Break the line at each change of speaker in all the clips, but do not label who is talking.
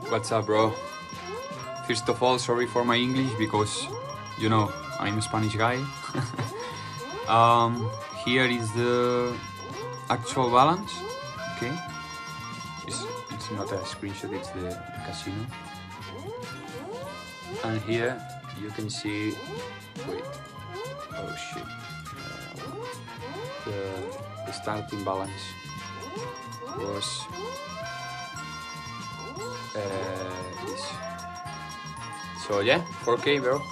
What's up, bro? First of all, sorry for my English because, you know, I'm a Spanish guy. Here is the actual balance, okay? It's not a screenshot, it's the casino. And here you can see, wait, oh shit, the starting balance was this. So yeah, 4K, bro.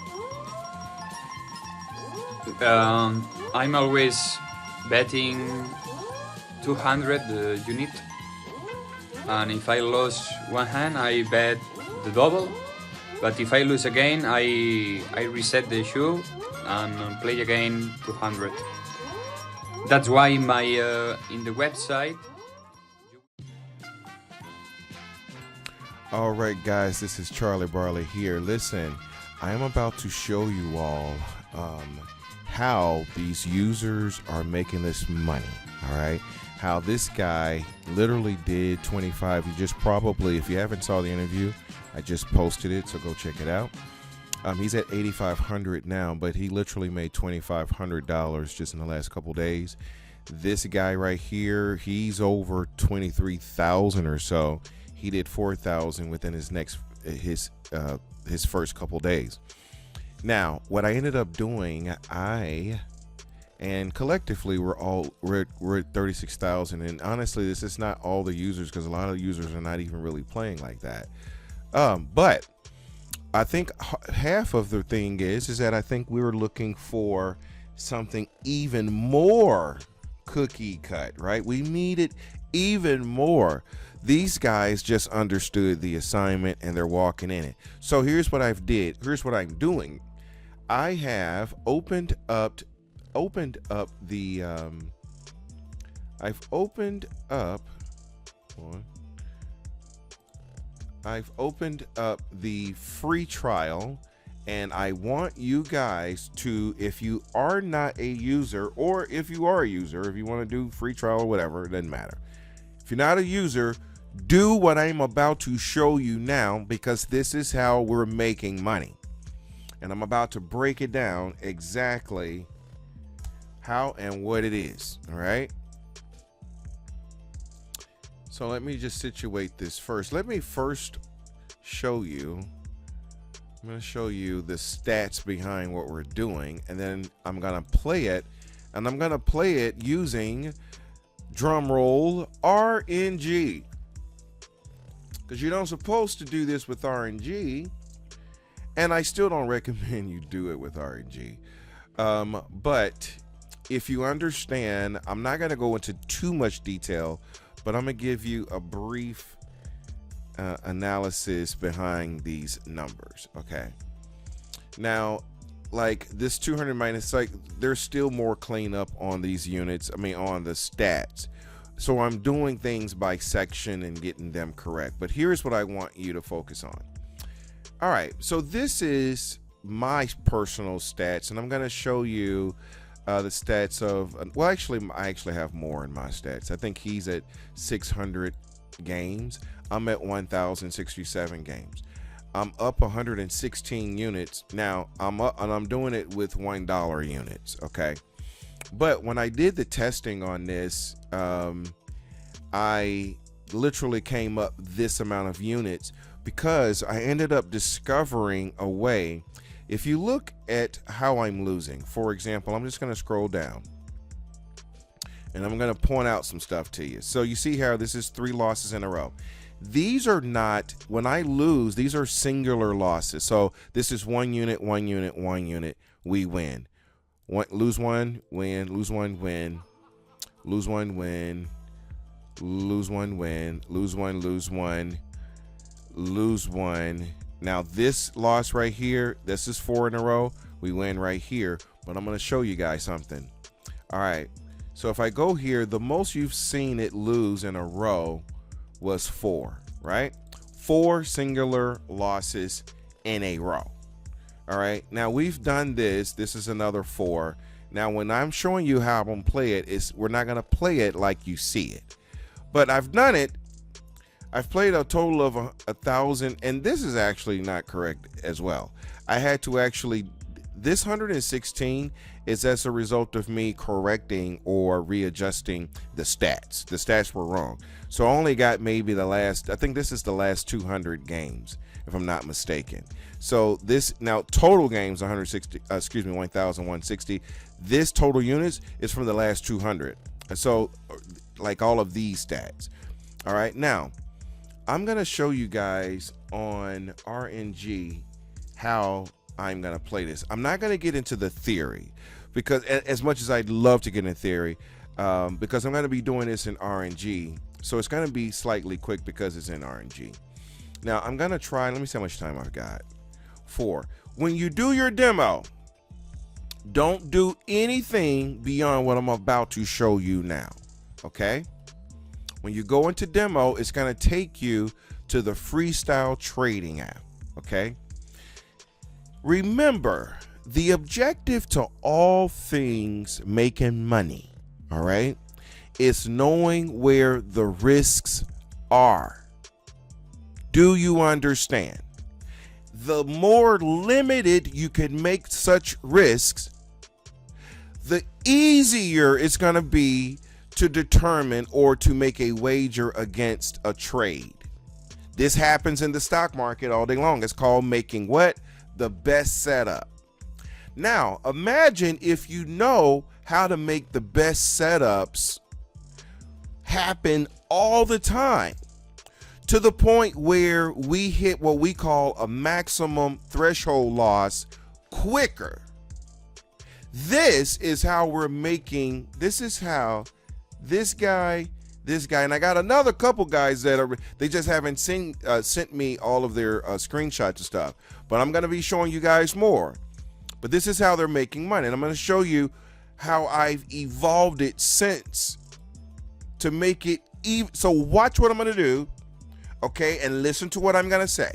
I'm always betting 200 the unit, and if I lose one hand, I bet the double. But if I lose again, I reset the shoe and play again 200. That's why my in the website.
All right, guys, this is Charlie Barley here. Listen, I am about to show you all how these users are making this money. All right, how this guy literally did 25. You just probably, if you haven't saw the interview, I just posted it, so go check it out. He's at 8,500 now, but he literally made $2,500 just in the last couple days. This guy right here, he's over 23,000 or so. He did 4,000 within his first couple days. Now, what I ended up doing, and collectively we're at 36,000. And honestly, this is not all the users, because a lot of users are not even really playing like that. But I think half of the thing is that I think we were looking for something even more cookie cut, right? We needed even more. These guys just understood the assignment and they're walking in it. So here's what here's what I'm doing. I have opened up the I've opened up the free trial, and I want you guys to, if you are not a user, or if you are a user, if you want to do free trial or whatever, it doesn't matter. If you're not a user, do what I'm about to show you now, because this is how we're making money. And I'm about to break it down exactly how and what it is. All right. So let me just situate this first. Let me first show you. I'm going to show you the stats behind what we're doing, and then I'm going to play it, and I'm going to play it using, drum roll, RNG. Because you don't supposed to do this with RNG, and I still don't recommend you do it with RNG. But if you understand, I'm not going to go into too much detail, but I'm going to give you a brief analysis behind these numbers. Okay. Now, like this 200 minus, like there's still more cleanup on these units. I mean, on the stats. So I'm doing things by section and getting them correct. But here's what I want you to focus on. All right. So this is my personal stats, and I'm going to show you the stats of, well, actually, I actually have more in my stats. I think he's at 600 games. I'm at 1,067 games. I'm up 116 units. Now I'm up, and I'm doing it with $1 units. Okay. But when I did the testing on this, I literally came up this amount of units because I ended up discovering a way. If you look at how I'm losing, for example, I'm just going to scroll down and I'm going to point out some stuff to you. So you see how this is 3 losses in a row. These are not, when I lose, these are singular losses. So this is 1 unit, 1 unit, 1 unit, we win. Lose 1, win, lose 1, win, lose 1, win, lose 1, win, lose 1, lose 1, lose 1. Now this loss right here, this is 4 in a row. We win right here, but I'm going to show you guys something. All right. So if I go here, the most you've seen it lose in a row was 4, right? 4 singular losses in a row. All right. Now we've done this. This is another 4. Now, when I'm showing you how I'm going to play it, we're not going to play it like you see it. But I've done it I've played a total of 1,000, and this is actually not correct as well. I had to actually, this 116 is as a result of me correcting or readjusting the stats. The stats were wrong. So I only got maybe the last, I think this is the last 200 games, if I'm not mistaken. So this, now total games, 1,160. This total units is from the last 200. So like all of these stats. All right, now I'm gonna show you guys on RNG how I'm gonna play this. I'm not gonna get into the theory, because as much as I'd love to get in theory, because I'm gonna be doing this in RNG, so it's gonna be slightly quick because it's in RNG. Now I'm gonna try, let me see how much time I've got. 4. When you do your demo, don't do anything beyond what I'm about to show you now, okay? When you go into demo, it's gonna take you to the freestyle trading app, okay? Remember, the objective to all things making money, all right, is knowing where the risks are. Do you understand? The more limited you can make such risks, the easier it's going to be to determine or to make a wager against a trade. This happens in the stock market all day long. It's called making what? The best setup. Now, imagine if you know how to make the best setups happen all the time, to the point where we hit what we call a maximum threshold loss quicker. This is how we're making, this is how this guy, and I got another couple guys that are, they just haven't sent me all of their screenshots and stuff, but I'm going to be showing you guys more. But this is how they're making money, and I'm going to show you how I've evolved it since to make it even. So watch what I'm going to do, okay, and listen to what I'm going to say.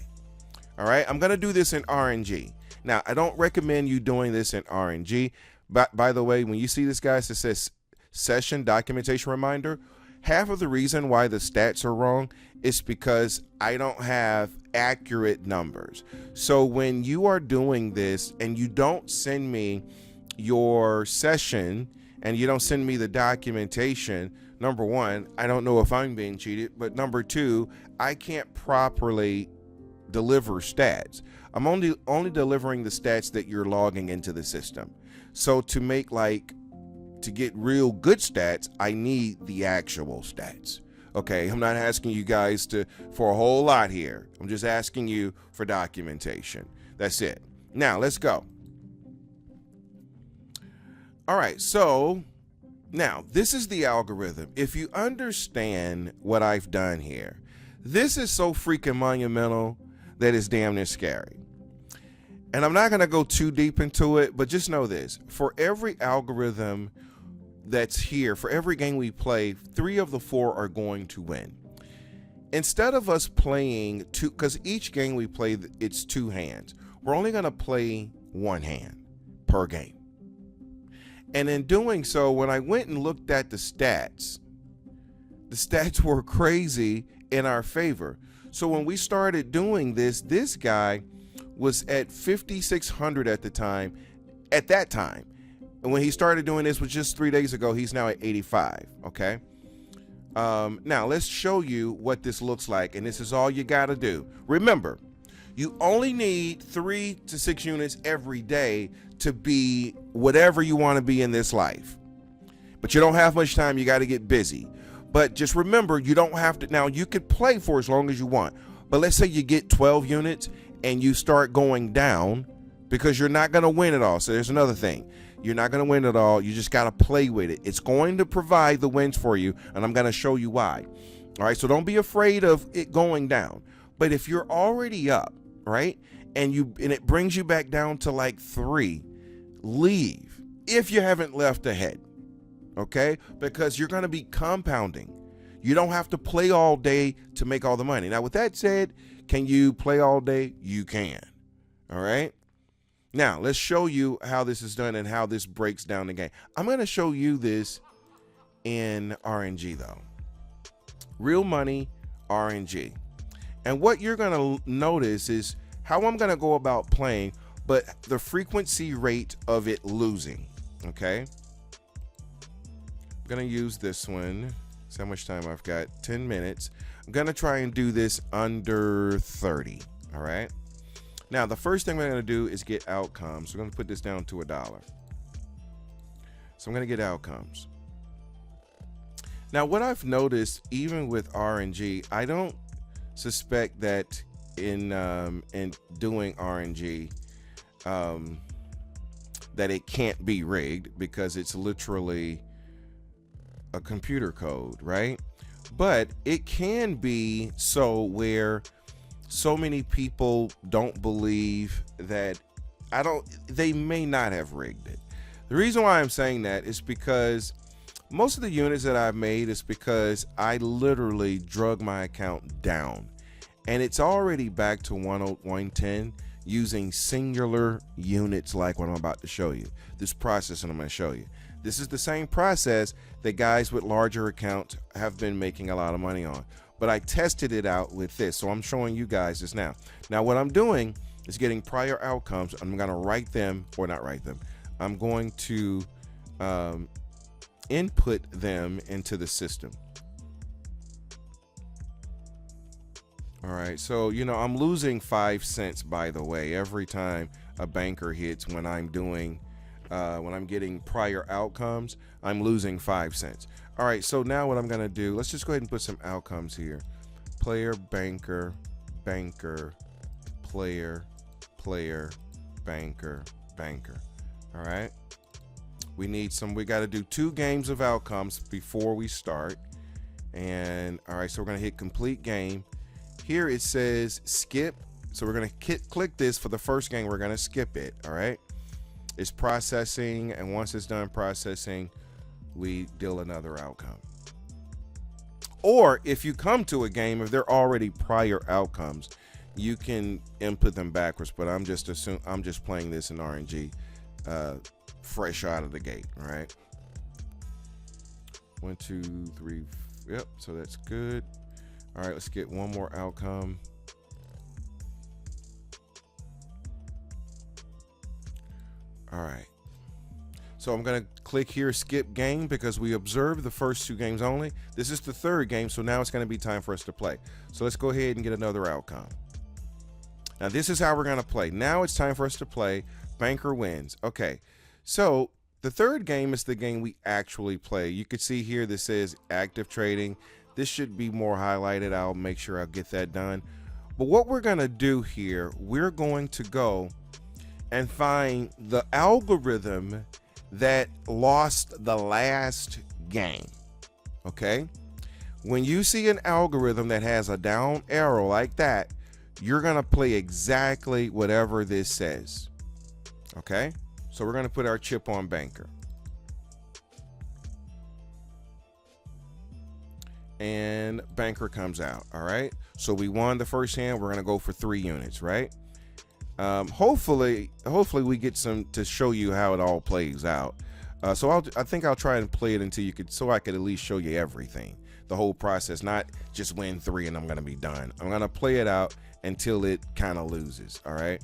All right, I'm going to do this in RNG. Now, I don't recommend you doing this in RNG. But by the way, when you see this, guys, it says session documentation reminder. Half of the reason why the stats are wrong is because I don't have accurate numbers. So when you are doing this and you don't send me your session and you don't send me the documentation, number one, I don't know if I'm being cheated, but number two, I can't properly deliver stats. I'm only delivering the stats that you're logging into the system. So to get real good stats, I need the actual stats. Okay, I'm not asking you guys for a whole lot here. I'm just asking you for documentation. That's it. Now let's go. All right, so now this is the algorithm. If you understand what I've done here, this is so freaking monumental that it's damn near scary. And I'm not going to go too deep into it, but just know this. For every algorithm that's here, for every game we play, 3 of the 4 are going to win. Instead of us playing 2, because each game we play, it's 2 hands. We're only going to play 1 hand per game. And in doing so, when I went and looked at the stats were crazy in our favor. So when we started doing this guy was at 5,600 at that time. And when he started doing this was just 3 days ago, he's now at 85, okay? Now let's show you what this looks like, and this is all you gotta do. Remember, you only need 3 to 6 units every day to be whatever you wanna be in this life. But you don't have much time, you gotta get busy. But just remember, you don't have to, now you could play for as long as you want, but let's say you get 12 units and you start going down, because you're not going to win it all. So there's another thing. You're not going to win it all. You just got to play with it. It's going to provide the wins for you, and I'm going to show you why. All right, so don't be afraid of it going down. But if you're already up, right, and it brings you back down to like 3, leave if you haven't left ahead, okay? Because you're going to be compounding. You don't have to play all day to make all the money. Now, with that said, can you play all day? You can. All right. Now, let's show you how this is done and how this breaks down the game. I'm going to show you this in RNG, though. Real money, RNG. And what you're going to notice is how I'm going to go about playing, but the frequency rate of it losing. Okay. I'm going to use this one. So how much time I've got? 10 minutes. I'm going to try and do this under 30. All right. Now, the first thing we're going to do is get outcomes. We're going to put this down to $1. So I'm going to get outcomes. Now, what I've noticed, even with RNG, I don't suspect that in doing RNG that it can't be rigged, because it's literally a computer code, right? But it can be so where so many people don't believe that they may not have rigged it. The reason why I'm saying that is because most of the units that I've made is because I literally drug my account down, and it's already back to 110 using singular units like what I'm about to show you. This process, and I'm going to show you. This is the same process that guys with larger accounts have been making a lot of money on. But I tested it out with this, so I'm showing you guys this now. Now what I'm doing is getting prior outcomes. I'm going to write them, or not write them. I'm going to input them into the system. All right, so I'm losing 5 cents, by the way, every time a banker hits. When I'm getting prior outcomes, I'm losing 5 cents. All right, so now what I'm gonna do, let's just go ahead and put some outcomes here. Player, banker, banker, player, player, banker, banker. All right, we got to do 2 games of outcomes before we start. And all right, so we're gonna hit complete game. Here it says skip, so we're gonna click this for the first game. We're gonna skip it. All right, it's processing, and once it's done processing, we deal another outcome. Or if you come to a game, if they're already prior outcomes, you can input them backwards. But I'm just playing this in RNG, fresh out of the gate. All right, 1, 2, 3. Yep, so that's good. All right, let's get one more outcome. All right, so I'm gonna click here, skip game, because we observed the first 2 games only. This is the 3rd game, so now it's gonna be time for us to play. So let's go ahead and get another outcome. Now this is how we're gonna play. Now it's time for us to play. Banker wins. Okay, so the 3rd game is the game we actually play. You can see here this says active trading. This should be more highlighted. I'll make sure I'll get that done. But what we're gonna do here, we're going to go and find the algorithm that lost the last game. Okay, when you see an algorithm that has a down arrow like that, you're gonna play exactly whatever this says. Okay, so we're gonna put our chip on banker, and banker comes out. All right, so we won the first hand. We're gonna go for 3 units, right? Hopefully we get some to show you how it all plays out. So I think I'll try and play it until so I could at least show you everything, the whole process, not just win 3 and I'm gonna be done. I'm gonna play it out until it kind of loses. All right,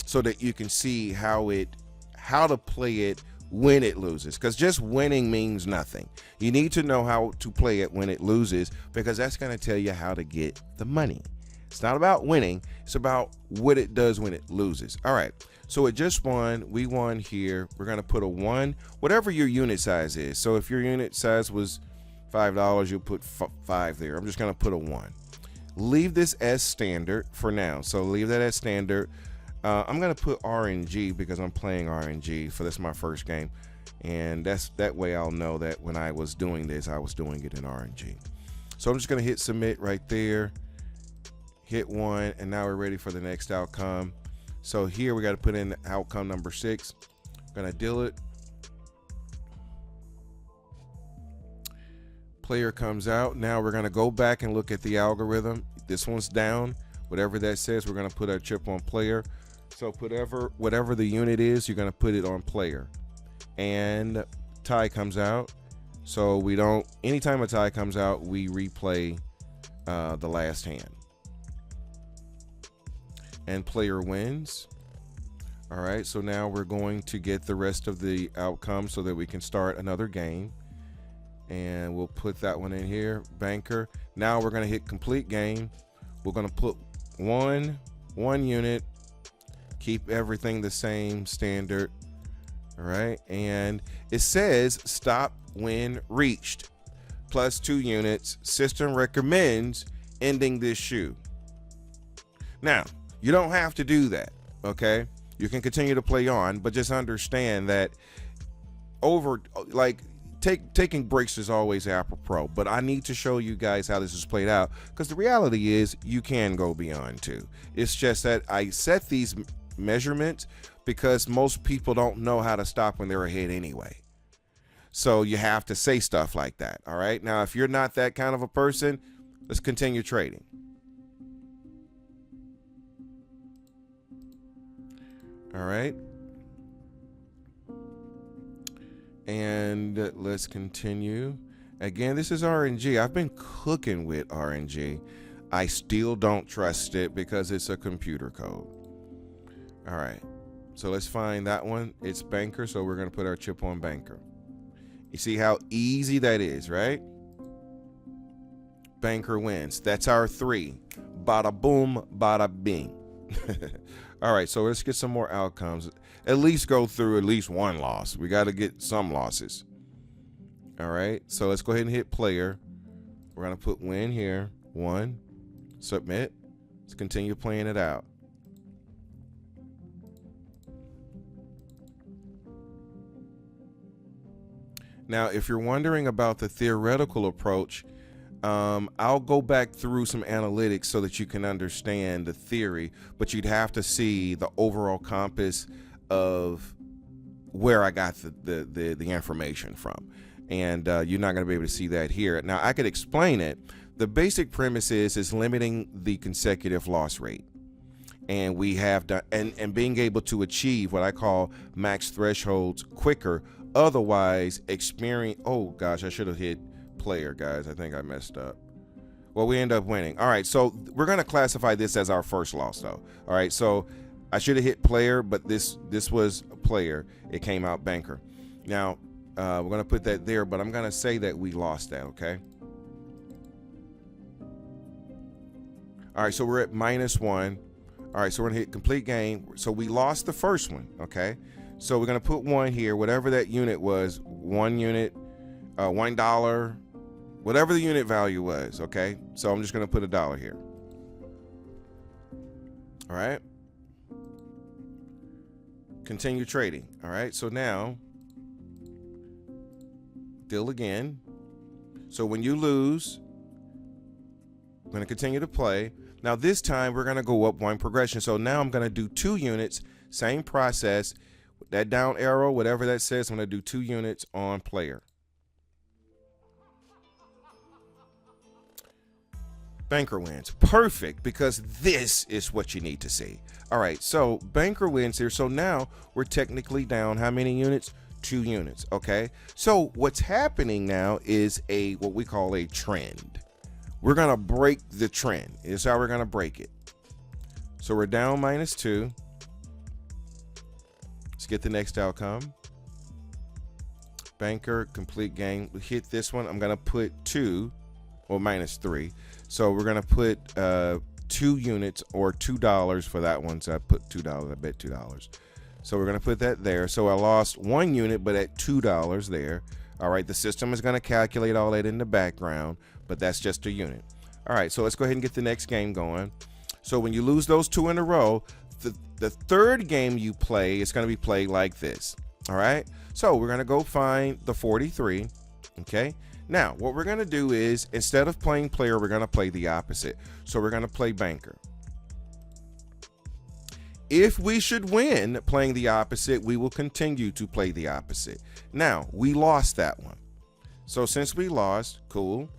so that you can see how to play it when it loses, because just winning means nothing. You need to know how to play it when it loses, because that's going to tell you how to get the money. It's not about winning, it's about what it does when it loses. All right, so it just won. We won here. We're going to put a 1, whatever your unit size is. So if your unit size was $5, you'll put 5 there. I'm just going to put a 1. Leave this as standard for now. So leave that as standard. I'm going to put RNG because I'm playing RNG for this, my first game. And that way I'll know that when I was doing this, I was doing it in RNG. So I'm just going to hit submit right there. Hit 1, and now we're ready for the next outcome. So here we got to put in outcome number 6. Gonna deal it. Player comes out. Now we're gonna go back and look at the algorithm. This one's down. Whatever that says, we're gonna put our chip on player. So whatever the unit is, you're gonna put it on player. And tie comes out. So we don't. Anytime a tie comes out, we replay the last hand. And player wins. All right, so now we're going to get the rest of the outcome so that we can start another game. And we'll put that one in here, banker. Now we're gonna hit complete game. We're gonna put one unit, keep everything the same standard. All right, and it says stop when reached, plus 2 units. System recommends ending this shoe. Now, you don't have to do that, okay? You can continue to play on, but just understand that taking breaks is always apropos, but I need to show you guys how this is played out, because the reality is you can go beyond 2. It's just that I set these measurements because most people don't know how to stop when they're ahead anyway. So you have to say stuff like that, all right? Now, if you're not that kind of a person, let's continue trading. All right. And let's continue. Again, this is RNG. I've been cooking with RNG. I still don't trust it because it's a computer code. All right. So let's find that one. It's banker, so we're going to put our chip on banker. You see how easy that is, right? Banker wins. That's our 3. Bada boom, bada bing. All right, so let's get some more outcomes. At least go through at least one loss. We got to get some losses. All right, so let's go ahead and hit player. We're going to put win here. 1. Submit. Let's continue playing it out. Now, if you're wondering about the theoretical approach, I'll go back through some analytics so that you can understand the theory, but you'd have to see the overall compass of where I got the information from. And you're not going to be able to see that here. Now, I could explain it. The basic premise is limiting the consecutive loss rate. And we have done, and being able to achieve what I call max thresholds quicker. Otherwise, experience, oh gosh, I should have hit player, guys. I think I messed up. Well, we end up winning. All right, so we're going to classify this as our first loss, though. All right, so I should have hit player, but this was a player. It came out banker. Now, we're going to put that there, but I'm going to say that we lost that, okay? All right, so we're at -1. All right, so we're going to hit complete game. So we lost the first one, okay? So we're going to put 1 here, whatever that unit was, 1 unit, $1, whatever the unit value was, okay? So I'm just going to put $1 here. All right. Continue trading. All right, so now, deal again. So when you lose, I'm going to continue to play. Now this time we're going to go up 1 progression. So now I'm going to do 2 units, same process. That down arrow, whatever that says, I'm going to do 2 units on player. Banker wins. Perfect, because this is what you need to see. All right, so banker wins here. So now we're technically down how many units? 2 units, okay? So what's happening now is what we call a trend. We're going to break the trend. Here's how we're going to break it. So we're down -2. Let's get the next outcome. Banker, complete game. We hit this one. I'm going to put 2, or -3. So we're going to put 2 units or $2 for that one. So I put $2. I bet $2. So we're going to put that there. So I lost 1 unit, but at $2 there. All right, the system is going to calculate all that in the background, but that's just a unit. All right, so let's go ahead and get the next game going. So when you lose those 2 in a row, the third game you play is going to be played like this. All right, so we're going to go find the 43. Okay, now what we're going to do is, instead of playing player, we're going to play the opposite. So we're going to play banker. If we should win playing the opposite, we will continue to play the opposite. Now, we lost that one. So since we lost, cool.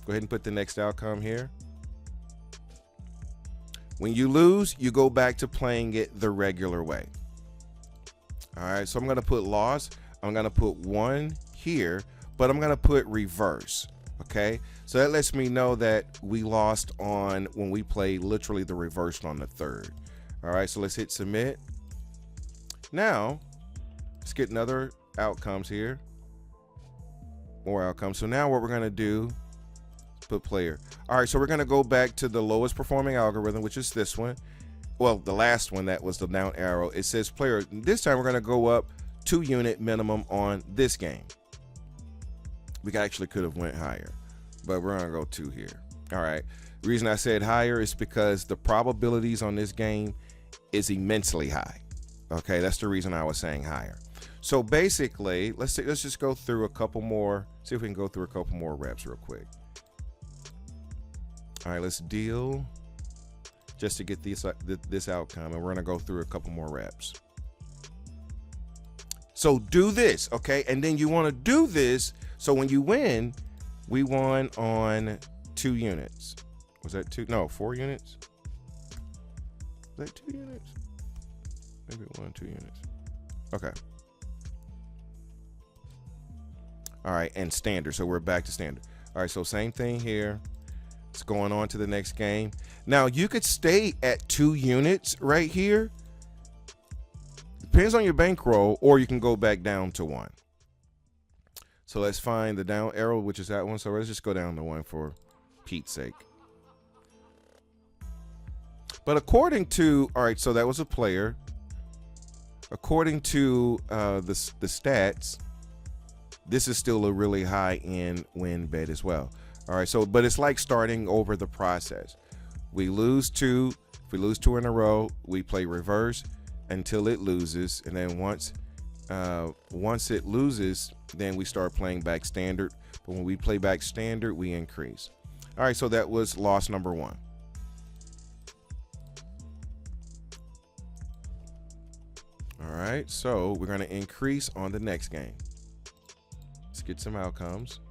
Go ahead and put the next outcome here. When you lose, you go back to playing it the regular way. All right, so I'm going to put loss. I'm going to put 1 here, but I'm going to put reverse. Okay, so that lets me know that we lost on when we played literally the reverse on the third. All right, so let's hit submit. Now let's get another outcomes here, more outcomes. So now what we're going to do is put player. All right, so we're going to go back to the lowest performing algorithm, which is this one. Well, the last one, that was the down arrow. It says player. This time we're going to go up 2 unit minimum on this game. We actually could have went higher, but we're going to go 2 here. All right. The reason I said higher is because the probabilities on this game is immensely high. Okay, that's the reason I was saying higher. So basically, let's just go through a couple more. See if we can go through a couple more reps real quick. All right, let's deal just to get this outcome, and we're gonna go through a couple more reps. So do this, okay? And then you want to do this so when you win, we won on 2 units. Was that 2? No, 4 units. Was that 2 units? Maybe 1, 2 units. Okay. All right, and standard. So we're back to standard. All right, so same thing here. It's going on to the next game. Now you could stay at 2 units right here. Depends on your bankroll, or you can go back down to 1. So let's find the down arrow, which is that one. So let's just go down to 1 for Pete's sake. But according to, all right, so that was a player. According to the stats, this is still a really high end win bet as well. All right, so but it's like starting over the process. We lose 2. If we lose 2 in a row, we play reverse until it loses, and then once it loses, then we start playing back standard. But when we play back standard, we increase. All right, so that was loss number 1. All right, so we're going to increase on the next game. Let's get some outcomes.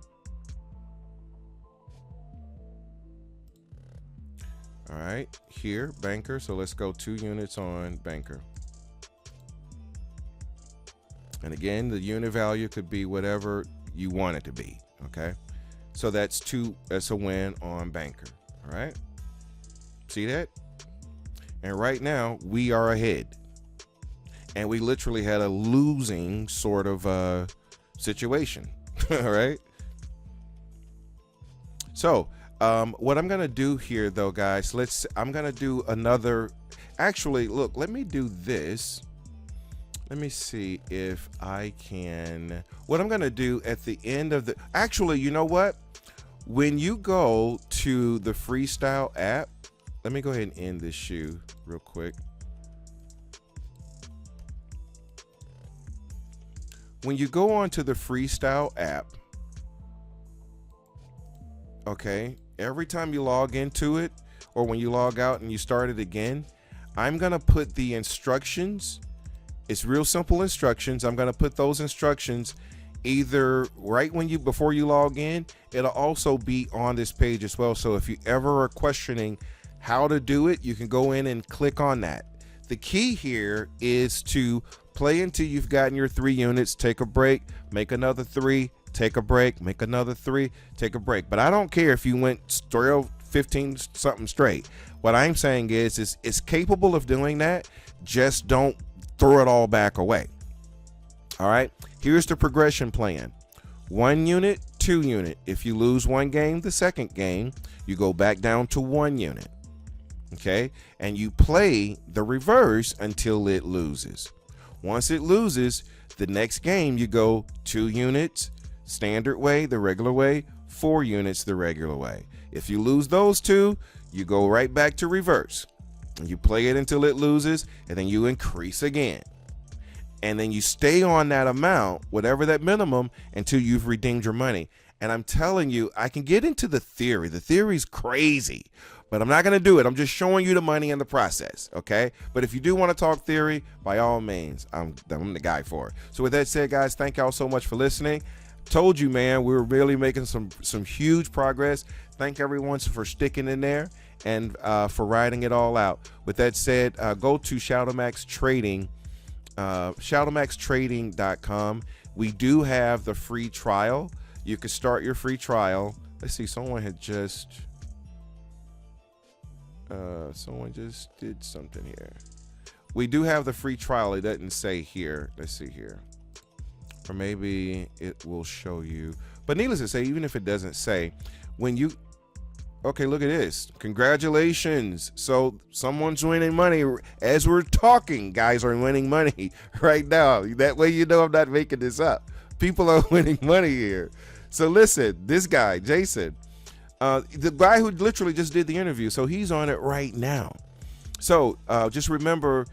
All right, here, banker. So let's go 2 units on banker. And again, the unit value could be whatever you want it to be, okay? So that's 2, that's a win on banker, all right? See that? And right now, we are ahead. And we literally had a losing sort of situation, all right? So what I'm gonna do here though, guys, I'm gonna do another, actually, look, let me do this. Let me see if I can, what I'm gonna do at the end of the, actually, you know what? When you go to the Freestyle app, let me go ahead and end this shoe real quick. When you go on to the Freestyle app, okay, every time you log into it, or when you log out and you start it again, I'm gonna put the instructions. It's real simple instructions. I'm gonna put those instructions either right when before you log in. It'll also be on this page as well. So if you ever are questioning how to do it, you can go in and click on that. The key here is to play until you've gotten your 3 units, take a break, make another 3, take a break, make another 3, take a break. But I don't care if you went 12, 15 something straight. What I'm saying is it's capable of doing that. Just don't throw it all back away. All right, here's the progression plan. 1 unit, 2 unit. If you lose 1 game, the second game, you go back down to 1 unit. Okay, and you play the reverse until it loses. Once it loses, the next game you go 2 units, standard way, the regular way, 4 units, the regular way. If you lose those 2, you go right back to reverse. You play it until it loses, and then you increase again. And then you stay on that amount, whatever that minimum, until you've redeemed your money. And I'm telling you, I can get into the theory. The theory's crazy, but I'm not going to do it. I'm just showing you the money in the process, okay? But if you do want to talk theory, by all means, I'm the guy for it. So with that said, guys, thank y'all so much for listening. Told you, man, we're really making some huge progress. Thank everyone for sticking in there and for riding it all out. With that said, go to Shadowmax Trading, shadowmaxtrading.com. We do have the free trial. You can start your free trial let's see, someone just did something here. We do have the free trial. It doesn't say here. Let's see here. Or maybe it will show you. But needless to say, even if it doesn't say, when you, okay, look at this. Congratulations. So someone's winning money as we're talking. Guys are winning money right now. That way you know I'm not making this up. People are winning money here. So listen, this guy, Jason, the guy who literally just did the interview, so he's on it right now. So just remember,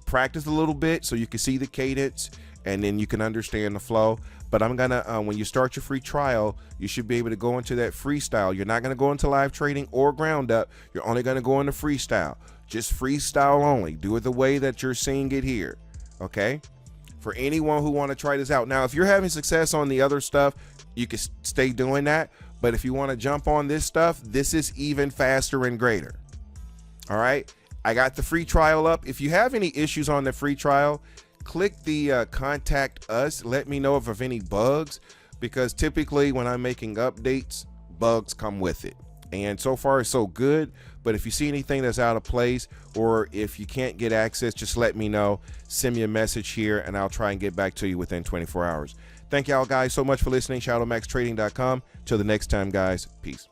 practice a little bit so you can see the cadence and then you can understand the flow. But I'm gonna, when you start your free trial, you should be able to go into that freestyle. You're not gonna go into live trading or ground up. You're only gonna go into freestyle. Just freestyle only. Do it the way that you're seeing it here. Okay? For anyone who want to try this out. Now, if you're having success on the other stuff, you can stay doing that. But if you want to jump on this stuff, this is even faster and greater. All right? I got the free trial up. If you have any issues on the free trial, click the contact us. Let me know if there's any bugs, because typically when I'm making updates, bugs come with it. And so far it's so good, but if you see anything that's out of place or if you can't get access, just let me know. Send me a message here and I'll try and get back to you within 24 hours. Thank y'all guys so much for listening. ShadowMaxTrading.com. Till the next time, guys. Peace.